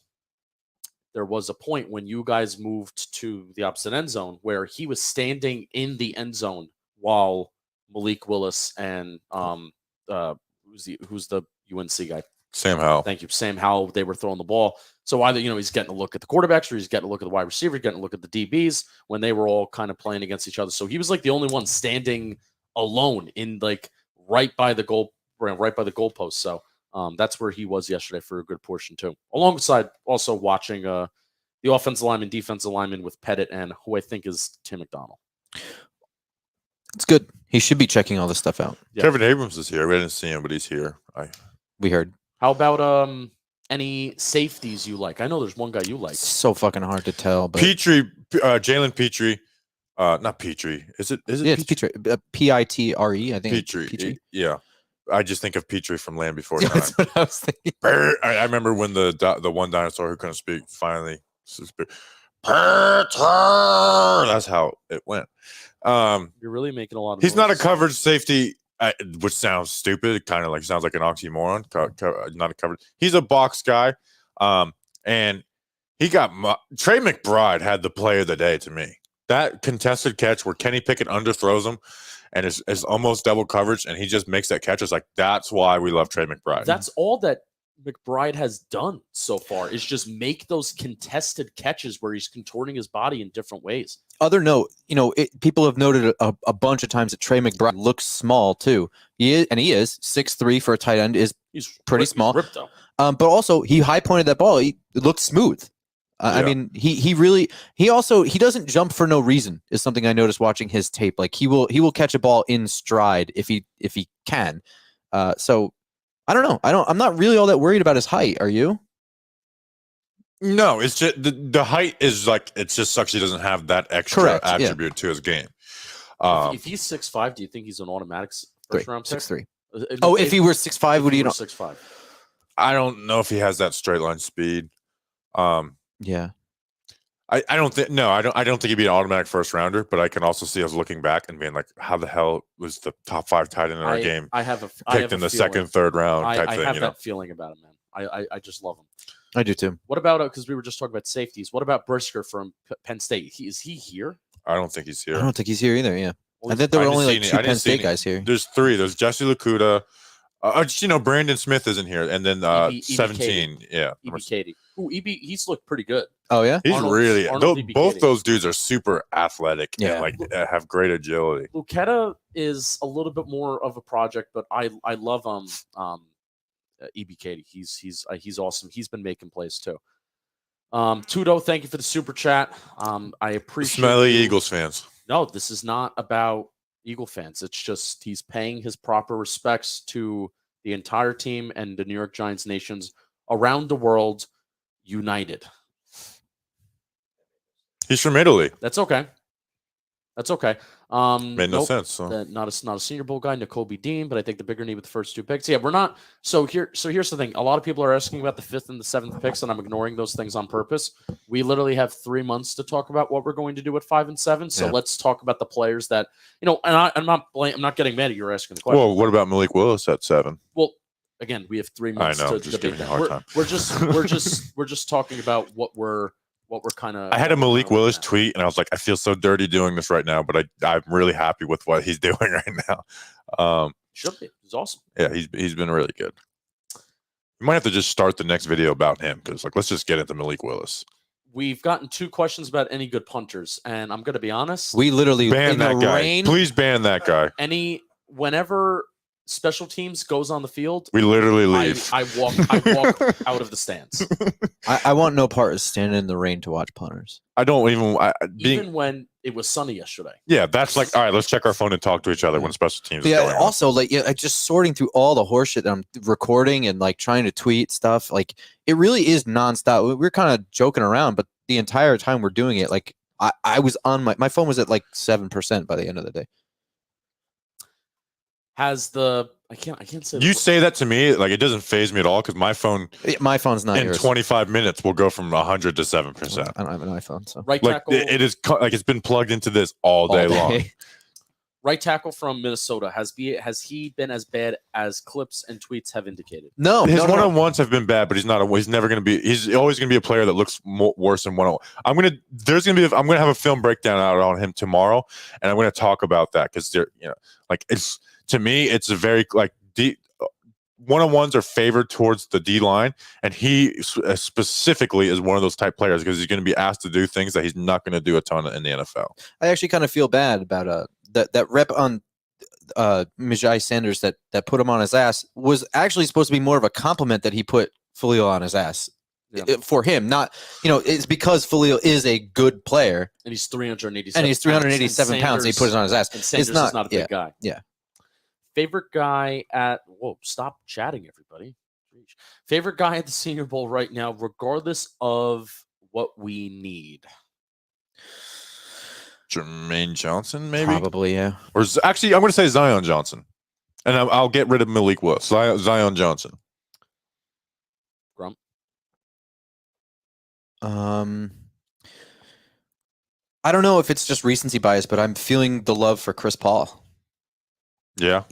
there was a point when you guys moved to the opposite end zone where he was standing in the end zone while Malik Willis and who's the UNC guy? Sam Howell. Thank you. Sam Howell, they were throwing the ball. So either, he's getting a look at the quarterbacks or he's getting a look at the wide receiver, getting a look at the DBs when they were all kind of playing against each other. So he was like the only one standing alone in like right by the goalpost. So that's where he was yesterday for a good portion too. Alongside also watching the offensive lineman, defensive lineman with Pettit and who I think is Tim McDonald. It's good. He should be checking all this stuff out. Yeah. Kevin Abrams is here. We didn't see him, but he's here. We heard. How about any safeties you like? I know there's one guy you like. It's so fucking hard to tell. But Petrie, Jalen Petrie, not Petrie. Is it? yeah, it's Petrie. Pitre. I think. Petrie. Yeah, I just think of Petrie from Land Before Yeah, Time. that's what I was thinking. I remember when the one dinosaur who couldn't speak finally. That's how it went. You're really making a lot of He's not a noise. coverage safety, which sounds stupid. It kind of like sounds like an oxymoron. Not a coverage. He's a box guy, and he got Trey McBride had the play of the day to me. That contested catch where Kenny Pickett underthrows him, and is almost double coverage, and he just makes that catch. It's like that's why we love Trey McBride. That's all that McBride has done so far is just make those contested catches where he's contorting his body in different ways. Other note, people have noted a bunch of times that Trey McBride looks small too. He is 6'3" for a tight end is He's pretty small. He's ripped though. But also he high pointed that ball. It looked smooth. I Yeah. mean, he doesn't jump for no reason is something I noticed watching his tape. Like he will catch a ball in stride if he can. So I don't know. I'm not really all that worried about his height. Are you? No, it's just the height is like it just sucks he doesn't have that extra Correct, yeah. attribute to his game. If he's 6'5", do you think he's an automatic first round pick? 6'3". Oh, if he were 6'5", would you know? 6'5"? I don't know if he has that straight line speed. Yeah. I don't think I don't think he'd be an automatic first rounder, but I can also see us looking back and being like, how the hell was the top 5 tight end in our game I have picked in the second, third round type I thing? have that feeling about him, man. I just love him. I do too. What about because we were just talking about safeties? What about Brisker from Penn State? Is he here? I don't think he's here. I don't think he's here either. Yeah. Well, I think there I were didn't only see like any- two I didn't Penn see State any- guys here. There's 3. There's Jesse Lakuta. Brandon Smith isn't here, and then EB 17. Yeah, EB Katie. Ooh, EB, he's looked pretty good. Oh yeah. he's Arnold- really Arnold EB both Katie. those dudes are super athletic Yeah. and like have great agility. Lucetta is a little bit more of a project, but I love EB Katie. He's awesome. He's been making plays too. Tudo, thank you for the super chat. I appreciate Smelly you. Eagles fans. No, this is not about Eagle fans. It's just he's paying his proper respects to the entire team and the New York Giants nations around the world united. He's from Italy. That's okay. That's okay. Made no nope. sense. So. Not a Senior Bowl guy, N'Kobe Dean, but I think the bigger need with the first 2 picks. Yeah, we're not. So here's the thing. A lot of people are asking about the 5th and the 7th picks, and I'm ignoring those things on purpose. We literally have 3 months to talk about what we're going to do at 5 and 7. So Yeah. let's talk about the players that and I'm not getting mad at you asking the question. Well, what about Malik Willis at 7? Well, again, we have 3 months know, to I'm just debate giving that. you a hard We're just talking about what we're kind of. I had a Malik Willis tweet, and I was like, I feel so dirty doing this right now, but I'm really happy with what he's doing right now. Should be. He's awesome. Yeah, he's been really good. We might have to just start the next video about him because let's just get into Malik Willis. We've gotten 2 questions about any good punters, and I'm going to be honest. We literally Ban in that the guy. rain. Please ban that guy. Whenever special teams goes on the field, We literally leave. I walk out of the stands. I want no part of standing in the rain to watch punters. I don't even Even when it was sunny yesterday. yeah, that's like all right. Let's check our phone and talk to each other when special teams. But is yeah, going on. also like just sorting through all the horseshit that I'm recording and like trying to tweet stuff. Like it really is nonstop. We're kind of joking around, but the entire time we're doing it, like I was on my phone was at like 7% by the end of the day. Has the I can't say You say that to me, like it doesn't phase me at all because my phone My phone's not in yours. 25 minutes will go from 100 to 7%. I don't have an iPhone, so right Like tackle. it is like it's been plugged into this all day long. Right tackle from Minnesota has he been as bad as clips and tweets have indicated? No, His no, no. one-on-ones have been bad, but he's never going to be. He's always going to be a player that looks worse than one-on-one. I'm going to have a film breakdown out on him tomorrow, and I'm going to talk about that because like it's to me, it's a very like one-on-ones are favored towards the D line, and he specifically is one of those type players because he's going to be asked to do things that he's not going to do a ton in the NFL. I actually kind of feel bad about that rep on Mijai Sanders that put him on his ass was actually supposed to be more of a compliment that he put Fulio on his ass. Yeah. For him, not it's because Fulio is a good player And he's 387. and he's 387 pounds. And he put it on his ass. And Sanders It's not, is not a big guy. Yeah. Favorite guy at stop chatting, everybody. Jeez. Favorite guy at the Senior Bowl right now, regardless of what we need. Jermaine Johnson, maybe, Probably, yeah. or actually, I'm going to say Zion Johnson, and I'll get rid of Malik Willis. Zion Johnson. Grump. I don't know if it's just recency bias, but I'm feeling the love for Chris Paul. Yeah.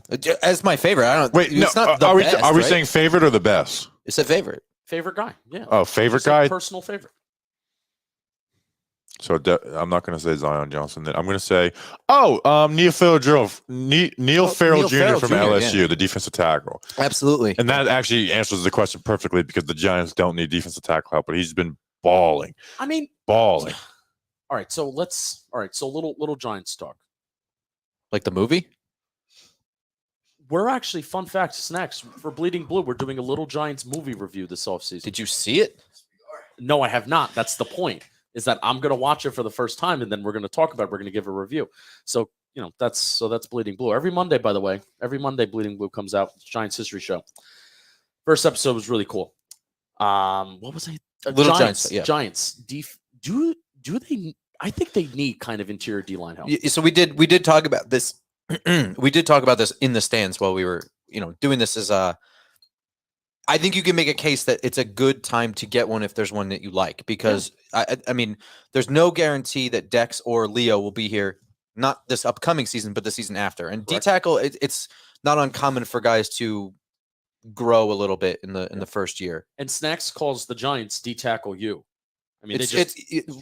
As my favorite. I don't Wait, no. It's not the Are we best, are we right? saying favorite or the best? It's a favorite. Favorite guy. Yeah. Oh, favorite Just a guy. personal favorite. So I'm not going to say Zion Johnson. Then I'm going to say, Neil Farrell Jr. Neil from Jr., LSU, yeah. the defensive tackle. Absolutely. And that actually answers the question perfectly because the Giants don't need defensive tackle help, but he's been balling. I mean, Balling. all right. So little Giants talk. Like the movie? We're actually, fun fact, snacks for Bleeding Blue. We're doing a Little Giants movie review this offseason. Did you see it? No, I have not. That's the point. Is that I'm going to watch it for the first time, and then we're going to talk about it. We're going to give a review. So that's Bleeding Blue. Every Monday, by the way, Bleeding Blue comes out. It's Giants History Show. First episode was really cool. What was I? Little Giants. Yeah. Giants. Do they? I think they need kind of interior D line help. So we did talk about this. We did talk about this in the stands while we were doing this. As I think you can make a case that it's a good time to get one if there's one that you like, because I mean, there's no guarantee that Dex or Leo will be here, not this upcoming season, but the season after. And D tackle, it's not uncommon for guys to grow a little bit in the first year. And Snacks calls the Giants D tackle U. I mean,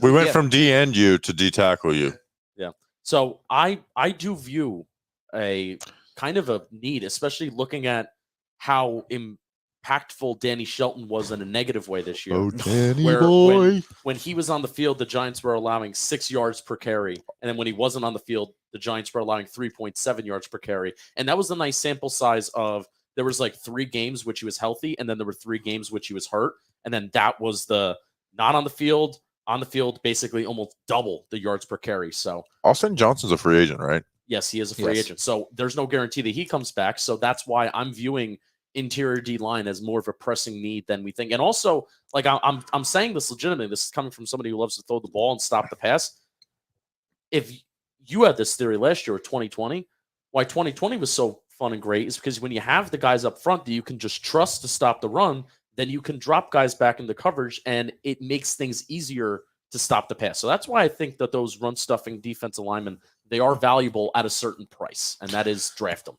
we went from D and U to D tackle U. Yeah. So I do view a kind of a need, especially looking at how impactful Danny Shelton was in a negative way this year. Oh, Danny boy. When he was on the field, the Giants were allowing 6 yards per carry. And then when he wasn't on the field, the Giants were allowing 3.7 yards per carry. And that was a nice sample size of there was like 3 games which he was healthy, and then there were 3 games which he was hurt. And then that was the not on the field, basically almost double the yards per carry. So Austin Johnson's a free agent, right? Yes, he is a free agent. So there's no guarantee that he comes back. So that's why I'm viewing interior D line as more of a pressing need than we think. And also, like I'm saying this legitimately. This is coming from somebody who loves to throw the ball and stop the pass. If you had this theory last year, 2020, why 2020 was so fun and great is because when you have the guys up front that you can just trust to stop the run, then you can drop guys back into coverage, and it makes things easier to stop the pass. So that's why I think that those run stuffing defensive linemen, they are valuable at a certain price, and that is draft them.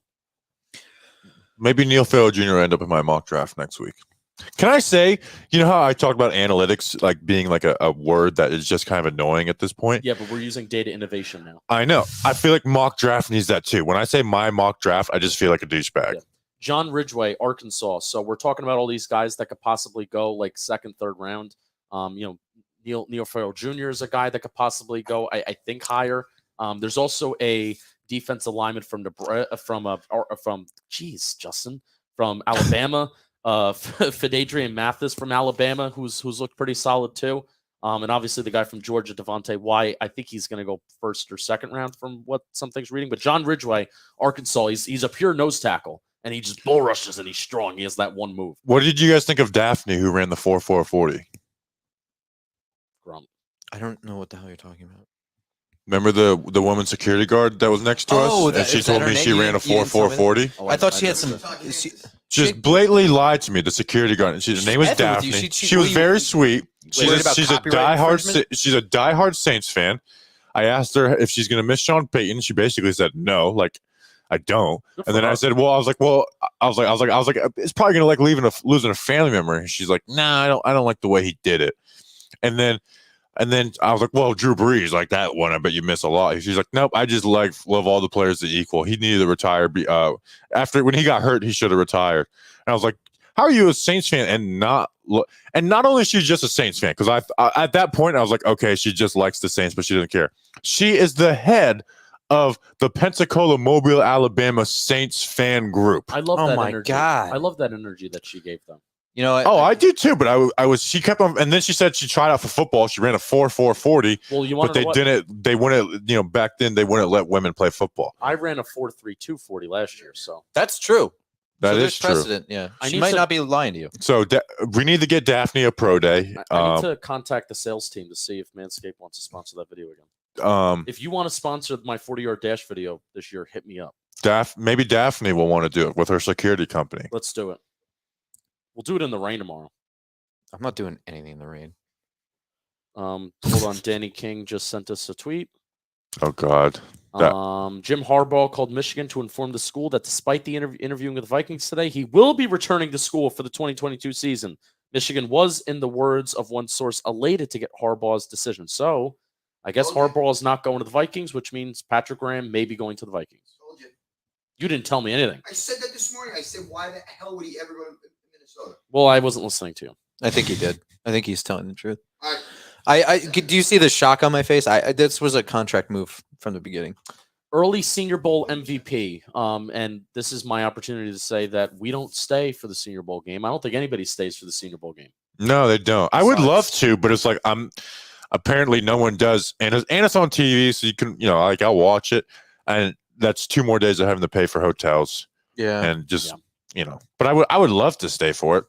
Maybe Neil Farrell Jr. will end up in my mock draft next week. Can I say, you know how I talked about analytics like being like a word that is just kind of annoying at this point? Yeah, but we're using data innovation now. I know. I feel like mock draft needs that too. When I say my mock draft, I just feel like a douchebag. Yeah. John Ridgway, Arkansas. So we're talking about all these guys that could possibly go like second, third round. Neil Farrell Jr. is a guy that could possibly go, I think, higher. There's also a defensive lineman from Alabama, Fadadrian Mathis from Alabama, who's looked pretty solid too. And obviously the guy from Georgia, Devontae White, I think he's going to go first or second round from what something's reading. But John Ridgway, Arkansas, he's a pure nose tackle, and he just bull rushes and he's strong. He has that one move. What did you guys think of Daphne, who ran the 4.440? Grump. I don't know what the hell you're talking about. Remember the woman security guard that was next to Oh, us? And she is that told her me name? she ran a You didn't tell me that? 4.440. Oh, I thought she had Never some. talking She, about this. Just blatantly lied to me, the security guard. Her name was effing with you. Daphne. She- She was were you- very sweet. worried about She's a copyright infringement? she's a diehard Saints fan. I asked her if she's going to miss Sean Payton. She basically said no, like I don't. Good And for then I her. said, well, I was like, it's probably going to like losing a family member. And she's like, nah, I don't like the way he did it. And then I was like, well, Drew Brees, like that one, I bet you miss a lot. She's like, nope, I just love all the players equal. He needed to retire. When he got hurt, he should have retired. And I was like, how are you a Saints fan and not only is she just a Saints fan, because I at that point I was like, okay, she just likes the Saints, but she doesn't care. She is the head of the Pensacola, Mobile, Alabama Saints fan group. I love Oh that my energy. God. I love that energy that she gave them. you know, I do too, but she kept on, and then she said she tried out for football. She ran a 4.440, Well, you want but to they know what? didn't. They wouldn't. Back then, they wouldn't let women play football. I ran a 4.3240 last year, so that's true. That so is there's true. precedent. Yeah, I she need might to- not be lying to you. So we need to get Daphne a pro day. I need to contact the sales team to see if Manscaped wants to sponsor that video again. If you want to sponsor my 40-yard dash video this year, hit me up. Maybe Daphne will want to do it with her security company. Let's do it. We'll do it in the rain tomorrow. I'm not doing anything in the rain. Hold on. Danny King just sent us a tweet. Oh God. Jim Harbaugh called Michigan to inform the school that despite the interviewing with the Vikings today, he will be returning to school for the 2022 season. Michigan was, in the words of one source, elated to get Harbaugh's decision. So I guess Okay. Harbaugh is not going to the Vikings, which means Patrick Graham may be going to the Vikings. Told you. You didn't tell me anything. I said that this morning. I said, why the hell would he ever go to Minnesota? Well, I wasn't listening to you. I think he did. I think he's telling the truth. All right. Do you see the shock on my face? This was a contract move from the beginning. Early Senior Bowl MVP, and this is my opportunity to say that we don't stay for the Senior Bowl game. I don't think anybody stays for the Senior Bowl game. No, they don't. I would Besides- love to, but it's like apparently no one does, and it's on TV, so you can I'll watch it, and that's 2 more days of having to pay for hotels Yeah. and just But I would love to stay for it.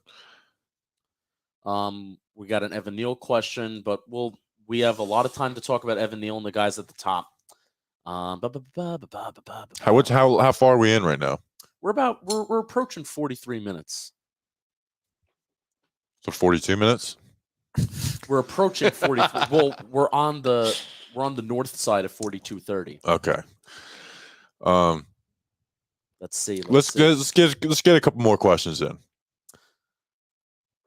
We got an Evan Neal question, but we have a lot of time to talk about Evan Neal and the guys at the top. How far are we in right now? We're approaching 43 minutes. So 42 minutes. We're approaching 43. Well, we're on the north side of 42:30. Okay. Let's see. Let's get a couple more questions in.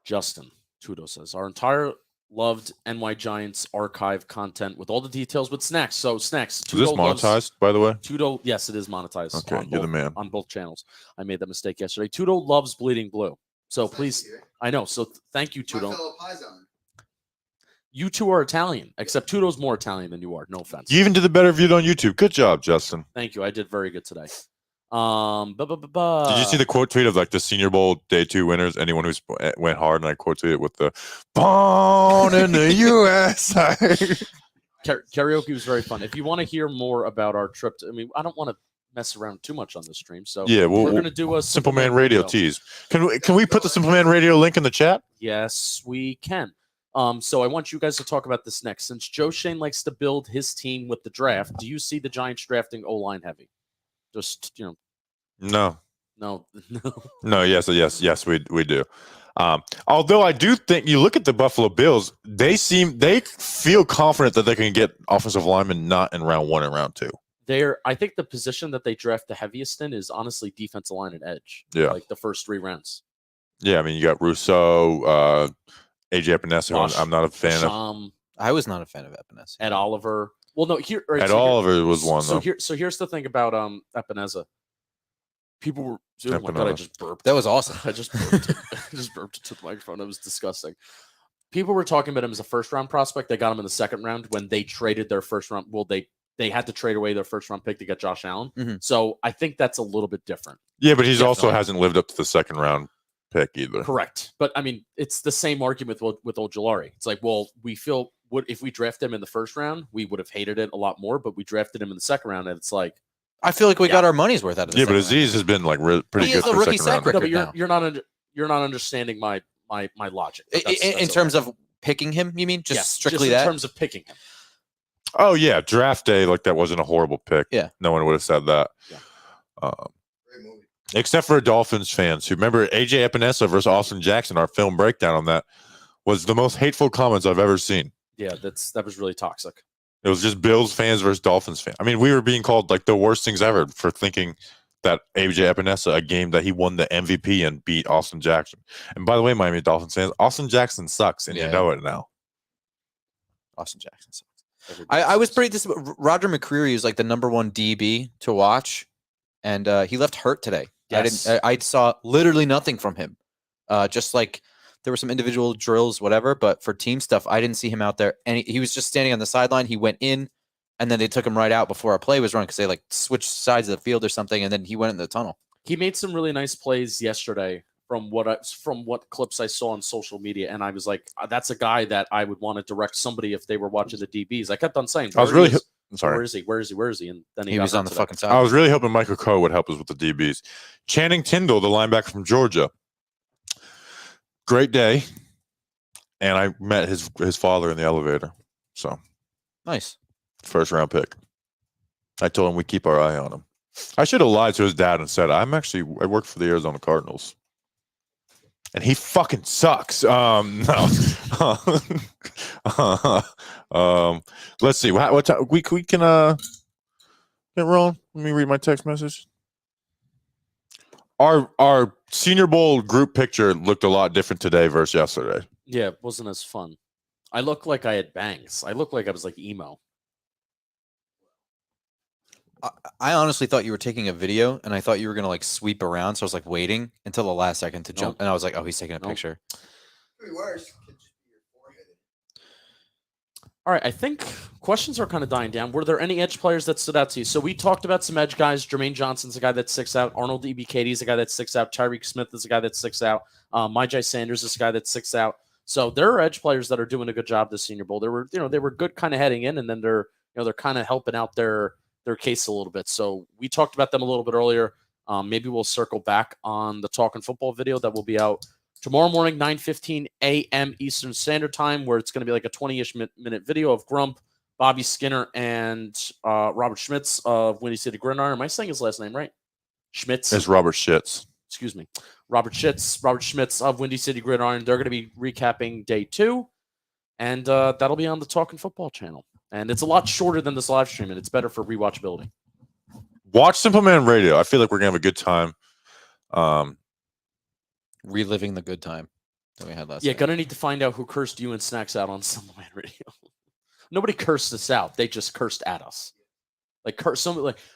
Justin Tudo says our entire loved NY Giants archive content with all the details with snacks. So snacks. Is this monetized, by the way? Tudo, yes, it is monetized. Okay, on you're the both- man. on both channels. I made that mistake yesterday. Tudo loves Bleeding Blue. So please, I know. So thank you, My Tudo. fellow Paisan. You two are Italian, except Tudo's more Italian than you are. No offense. You even did the better video on YouTube. Good job, Justin. Thank you. I did very good today. Did you see the quote tweet of like the Senior Bowl Day 2 winners? Anyone who went hard, and I quote tweeted with the "Born in the USA." karaoke was very fun. If you want to hear more about our trip, I don't want to mess around too much on the stream. So Yeah, we're we'll going to do a Simple Man Radio tease. Can we put the Simple Man Radio link in the chat? Yes, we can. So I want you guys to talk about this next. Since Joe Shane likes to build his team with the draft, do you see the Giants drafting O-line heavy? Just No. no. No, yes, we do. Although I do think you look at the Buffalo Bills, they feel confident that they can get offensive linemen not in round 1 and round 2. I think the position that they draft the heaviest in is honestly defensive line and edge. Yeah. Like the first 3 rounds. Yeah, I mean you got Rousseau, AJ Epinesa, who I'm not a fan of. I was not a fan of Epinesa. Ed Oliver. Well, no, here. Right, Ed so here- Oliver was one So though. here's the thing about Epinesa. People were. Oh my god! I Epinesa. just burped. That was awesome. I just burped. I just burped into the microphone. It was disgusting. People were talking about him as a first round prospect. They got him in the second round when they traded their first round. Well, they they had to trade away their first round pick to get Josh Allen. Mhm. So I think that's a little bit different. Yeah, but he's also Definitely. hasn't lived up to the second round pick either. Correct. But I mean, it's the same argument with Ojulari. It's like, well, we feel if we draft him in the first round, we would have hated it a lot more, but we drafted him in the second round, and it's like, I feel like we got our money's worth out of it. Yeah, but Aziz has been like pretty He good is a for rookie second sack round. record. no, but now. you're not understanding my logic. But In terms of picking him, you mean just strictly in that? terms of picking him. Oh yeah, draft day, like that wasn't a horrible pick. Yeah. No one would have said that. Yeah. Great movie. Except for Dolphins fans who remember AJ Epinesa versus Austin Jackson. Our film breakdown on that was the most hateful comments I've ever seen. Yeah, that was really toxic. It was just Bills fans versus Dolphins fans. I mean, we were being called like the worst things ever for thinking that AJ Epinesa, a game that he won the MVP and beat Austin Jackson. And by the way, Miami Dolphins fans, Austin Jackson sucks, and you know it now. Austin Jackson. I was pretty disappointed. Roger McCreary is like the #1 DB to watch, and he left hurt today. Yes. I saw literally nothing from him. Just like there were some individual drills, whatever, but for team stuff, I didn't see him out there. And he was just standing on the sideline. He went in, and then they took him right out before a play was run because they like switched sides of the field or something, and then he went in the tunnel. He made some really nice plays yesterday from what clips I saw on social media, and I was like, that's a guy that I would want to direct somebody if they were watching the DBs. I kept on saying, I was really where sorry. is he? Where is he? Where is he? And then He was on the fucking side. I was really hoping Michael Coe would help us with the DBs. Channing Tindall, the linebacker from Georgia. Great day. And I met his father in the elevator. So Nice. first round pick. I told him we keep our eye on him. I should have lied to his dad and said I work for the Arizona Cardinals. And he fucking sucks. No. Let's see. What time we can get rolling? Let me read my text message. Our Senior Bowl group picture looked a lot different today versus yesterday. Yeah, it wasn't as fun. I looked like I had bangs. I looked like I was like emo. I honestly thought you were taking a video, and I thought you were gonna like sweep around. So I was like waiting until the last second to jump, and I was like, "Oh, he's taking a picture." Could be worse. Could just be your forehead. All right, I think questions are kind of dying down. Were there any edge players that stood out to you? So we talked about some edge guys. Jermaine Johnson's a guy that sticks out. Arnold Ebiketie is a guy that sticks out. Tyreek Smith is a guy that sticks out. Myjai Sanders is a guy that sticks out. So there are edge players that are doing a good job this Senior Bowl. They were good kind of heading in, and then they're kind of helping out their case a little bit. So we talked about them a little bit earlier. Maybe we'll circle back on the Talking Football video that will be out tomorrow morning, 9:15 a.m. Eastern Standard Time, where it's going to be like a 20-ish minute video of Grump, Bobby Skinner, and Robert Schmitz of Windy City Gridiron. Am I saying his last name right? Schmitz? It's Robert Shitz. Excuse me. Robert Schmitz of Windy City Gridiron. They're going to be recapping day 2, and that'll be on the Talking Football channel. And it's a lot shorter than this live stream, and it's better for rewatchability. Watch Simple Man Radio. I feel like we're gonna have a good time. Reliving the good time that we had last. Yeah, night. gonna need to find out who cursed you and Snacks out on Simple Man Radio. Nobody cursed us out; they just cursed at us. Like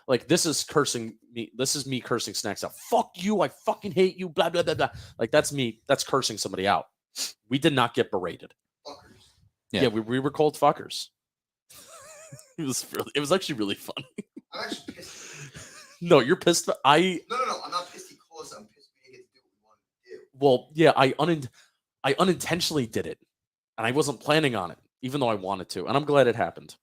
like this is cursing me. This is me cursing Snacks out. Fuck you! I fucking hate you. Blah blah blah blah. Like that's me. That's cursing somebody out. We did not get berated. Fuckers. Yeah, we were called fuckers. It was actually really funny. I'm actually pissed. No, you're pissed. No. I'm not pissed. He called us. I'm pissed. We didn't get to do what we wanted to do. Well, yeah, I unintentionally did it, and I wasn't planning on it, even though I wanted to, and I'm glad it happened.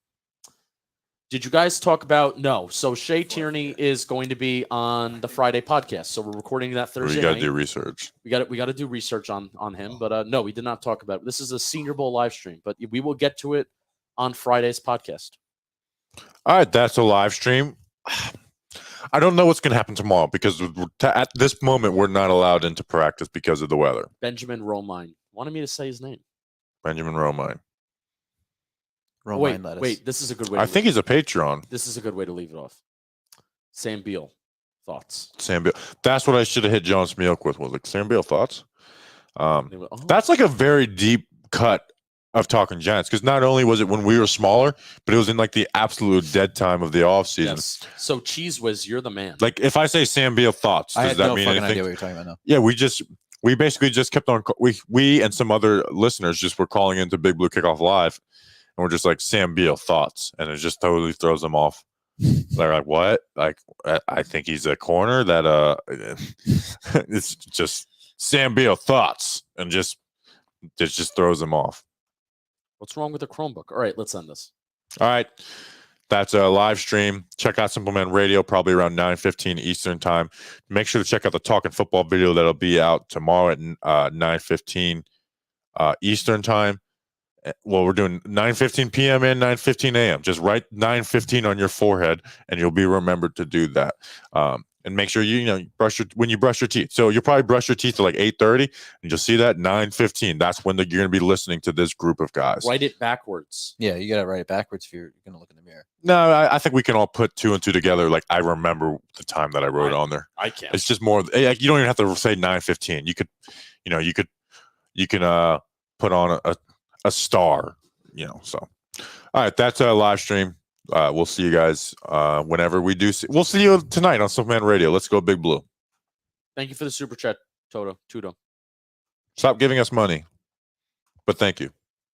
Did you guys talk about no? So Shea Tierney is going to be on the Friday podcast, so we're recording that Thursday. We got to night. do research. We got to do research on him, but no, we did not talk about it. This is a Senior Bowl live stream, but we will get to it on Friday's podcast. All right, that's a live stream. I don't know what's going to happen tomorrow because at this moment we're not allowed into practice because of the weather. Benjamin Romine wanted me to say his name. Benjamin Romine. Wait, this is a good way. I think he's a Patreon. This is a good way to leave it off. Sam Beal, thoughts? Sam Beal. That's what I should have hit John Smealk with. Was like Sam Beal thoughts. They went, oh. That's like a very deep cut of Talking Giants because not only was it when we were smaller, but it was in like the absolute dead time of the offseason. Yes. So Cheese Whiz, you're the man. Like if I say Sam Beal thoughts, I does had that no mean fucking anything? idea what you're talking about now. Yeah, we basically just kept on. We and some other listeners just were calling into Big Blue Kickoff Live we're just like, Sam Beal, thoughts, and it just totally throws them off. They're like, what? Like, I think he's a corner that it's just Sam Beal, thoughts, and just throws them off. What's wrong with the Chromebook? All right, let's end this. All right. That's a live stream. Check out Simple Man Radio probably around 9:15 Eastern time. Make sure to check out the Talking Football video that'll be out tomorrow at 9:15 Eastern time. Well, we're doing 9:15 p.m. and 9:15 a.m. Just write 9:15 on your forehead, and you'll be remembered to do that. And make sure you when you brush your teeth. So you'll probably brush your teeth at like 8:30, and you'll see that 9:15. That's when you're going to be listening to this group of guys. Write it backwards. Yeah, you got to write it backwards if you're going to look in the mirror. No, I think we can all put 2 and 2 together. Like, I remember the time that I wrote it on there. I can't. It's just more. Like, you don't even have to say 9:15. You can put on a star. So all right, that's a live stream. We'll see you guys whenever we do. We'll see you tonight on Superman Radio. Let's go Big Blue. Thank you for the super chat, Tudo. Stop giving us money, but thank you.